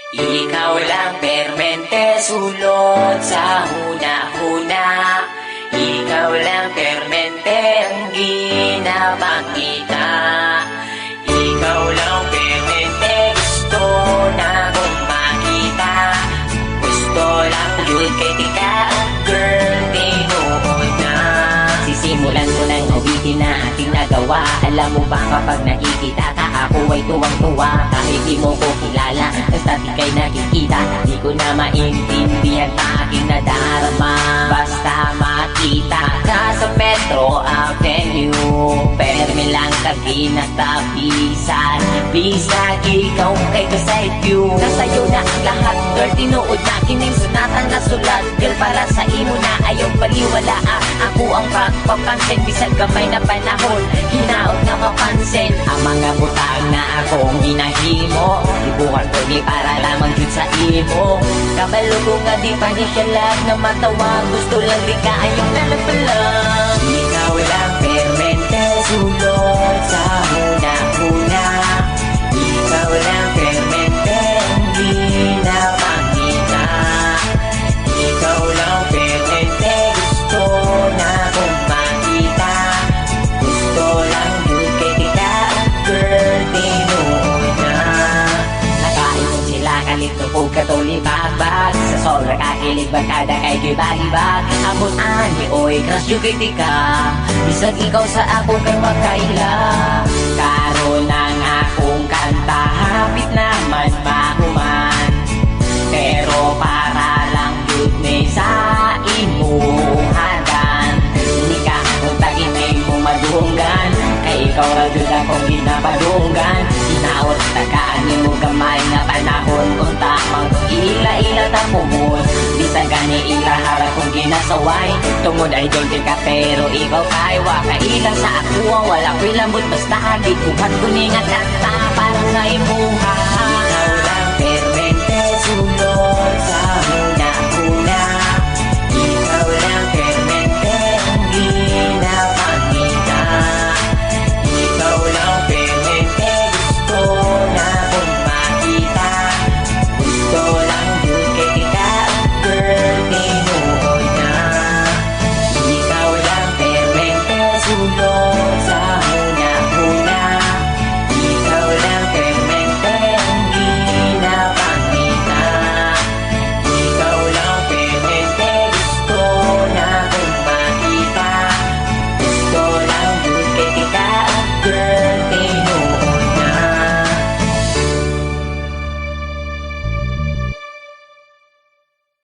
Ikaw lang permente sulod sa huna-huna. Ikaw lang permente ang ginapakita. Ikaw lang permente gusto na kong makita. Gusto lang yun kay tika ang girl tinuod na. Sisimulan ko ng awitin na ating nagawa. Alam mo ba kapag nakikita ka ako ay tuwang-tuwa. Kahit di mo ko kilala, basta di kay nakikita. Di ko na maintindihan pa aking nadarama. Basta makita ka sa Metro Avenue, permi lang kaginatapisan. Please lagi ikaw kay kasay view. Nasa'yo na ang lahat, girl, tinuod na kining sunatan na sulat. Girl, para sa imo na ayaw baliwala. Ako ang pagpapansin, bisag gamay na panahon, hinaot na mapansin ang mga butang na akong ginahimo. Ibukan ko ni para lamang yun sa imo. Kabalo ko nga di pa ni siya lang na matawa. Gusto lang di ka ayong nalapalang. Ikaw lang permente sulod sa huna-huna. Ikaw lang permente ang ginapakita. Ikaw lang permente gusto na kong makita. Gusto lang yun kay tika ang girl tinuod na. Nakaipon sila kalito po katulibag-bag. Sa solar kakilig bagkada kay gibag-ibag. Amon ani oy crush yung kay tika. Bisag ikaw sa ako kay makaila. Karon ang akong kanta hapit naman mahuman. Pero para lang yun ni sa imuhagan. Hindi ka kung taginig mo madunggan. Kay ikaw ra jud akong ginapadunggan. Inaot tagaan mo gamay na panahon. Kung tamang ila-ila tapumon. Bisa gani ila harap kong ginasaway. Tungod ay doon ka pero ikaw kaywa. Kailang sa ako wala ko'y lambot basta hagit. Kuhat ko ni nga kanta parang nga imuha.